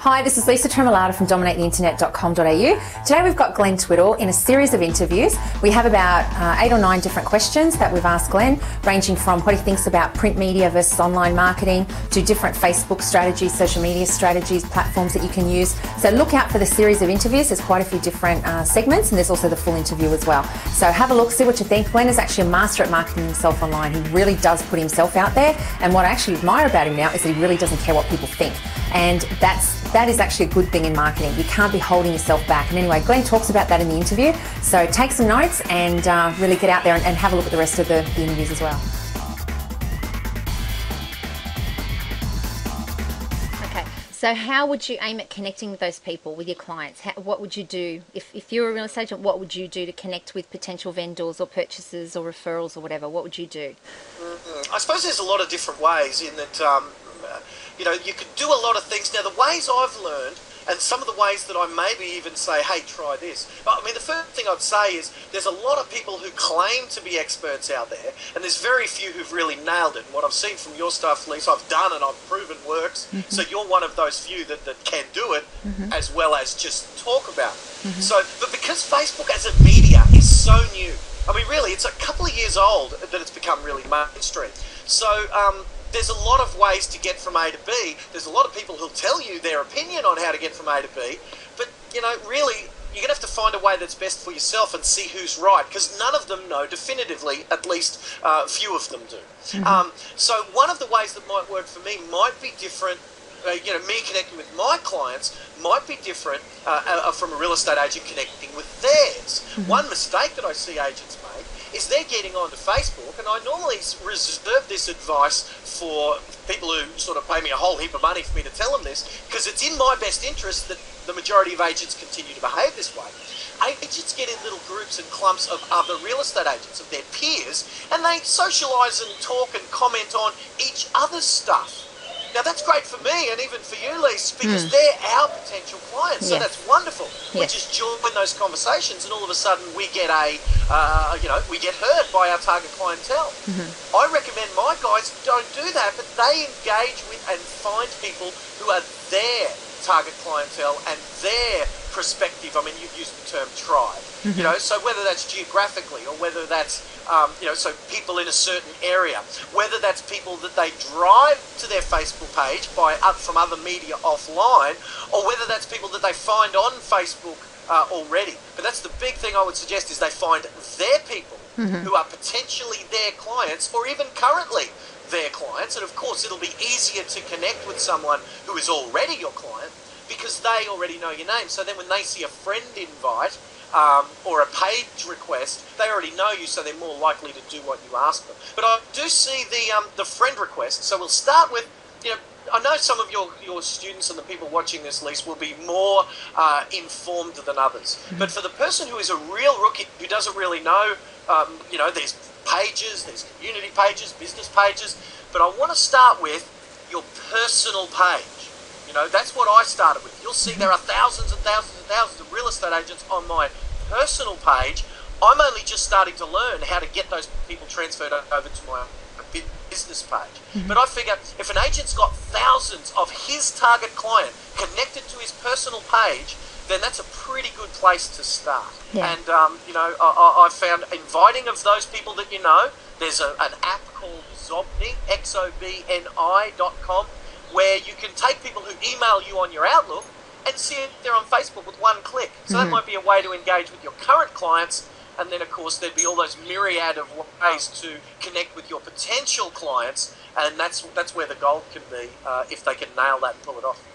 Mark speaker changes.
Speaker 1: Hi, this is Lisa Tremolata from dominatetheinternet.com.au. Today we've got Glenn Twiddle in a series of interviews. We have about 8 or 9 different questions that we've asked Glenn, ranging from what he thinks about print media versus online marketing to different Facebook strategies, social media strategies, platforms that you can use. So look out for the series of interviews. There's quite a few different segments, and there's also the full interview as well. So have a look, see what you think. Glenn is actually a master at marketing himself online. He really does put himself out there, and what I actually admire about him now is that he really doesn't care what people think. And that is actually a good thing in marketing. You can't be holding yourself back. And anyway, Glenn talks about that in the interview. So take some notes and really get out there and have a look at the rest of the interviews as well.
Speaker 2: Okay, so how would you aim at connecting with those people, with your clients? What would you do? If you're a real estate agent, what would you do to connect with potential vendors or purchasers or referrals or whatever? What would you do?
Speaker 3: I suppose there's a lot of different ways in that, you know, you could do a lot of things. Now, the ways I've learned, and some of the ways that I maybe even say, hey, try this. But, I mean, the first thing I'd say is there's a lot of people who claim to be experts out there, and there's very few who've really nailed it. And what I've seen from your stuff, Lisa, I've done and I've proven works. Mm-hmm. So you're one of those few that can do it, mm-hmm. as well as just talk about it. Mm-hmm. So, but because Facebook as a media is so new, I mean, really, it's a couple of years old that it's become really mainstream. So, there's a lot of ways to get from A to B. There's a lot of people who'll tell you their opinion on how to get from A to B. But, you know, really, you're going to have to find a way that's best for yourself and see who's right, because none of them know definitively, at least few of them do. Mm-hmm. So one of the ways that might work for me might be different. You know, me connecting with my clients might be different from a real estate agent connecting with theirs. Mm-hmm. One mistake that I see agents make is they're getting onto Facebook, and I normally reserve this advice for people who sort of pay me a whole heap of money for me to tell them this, because it's in my best interest that the majority of agents continue to behave this way. Agents get in little groups and clumps of other real estate agents, of their peers, and they socialise and talk and comment on each other's stuff. Now, that's great for me and even for you, Lise, because they're our potential clients. So that's wonderful. We just join those conversations, and all of a sudden we get you know, we get heard by our target clientele. Mm-hmm. I recommend my guys don't do that, but they engage with and find people who are their target clientele and their perspective. I mean, you've used the term tribe. Mm-hmm. You know, so whether that's geographically or whether that's you know, so people in a certain area, whether that's people that they drive to their Facebook page from other media offline, or whether that's people that they find on Facebook already. But that's the big thing I would suggest, is they find their people who are potentially their clients, or even currently their clients. And of course, it'll be easier to connect with someone who is already your client, because they already know your name. So then when they see a friend invite or a page request, they already know you, so they're more likely to do what you ask them. But I do see the friend request. So we'll start with, you know, I know some of your students and the people watching this, Lise, will be more informed than others. But for the person who is a real rookie, who doesn't really know, you know, there's pages, there's community pages, business pages, but I want to start with your personal page. You know, that's what I started with. You'll see there are thousands and thousands and thousands of real estate agents on my personal page. I'm only just starting to learn how to get those people transferred over to my business page. Mm-hmm. But I figure if an agent's got thousands of his target client connected to his personal page, then that's a pretty good place to start. Yeah. And, you know, I found inviting of those people that you know. There's an app called Zobni, xobni.com, where you can take people who email you on your Outlook and see if they're on Facebook with one click. So that might be a way to engage with your current clients. And then, of course, there'd be all those myriad of ways to connect with your potential clients. And that's where the gold can be, if they can nail that and pull it off.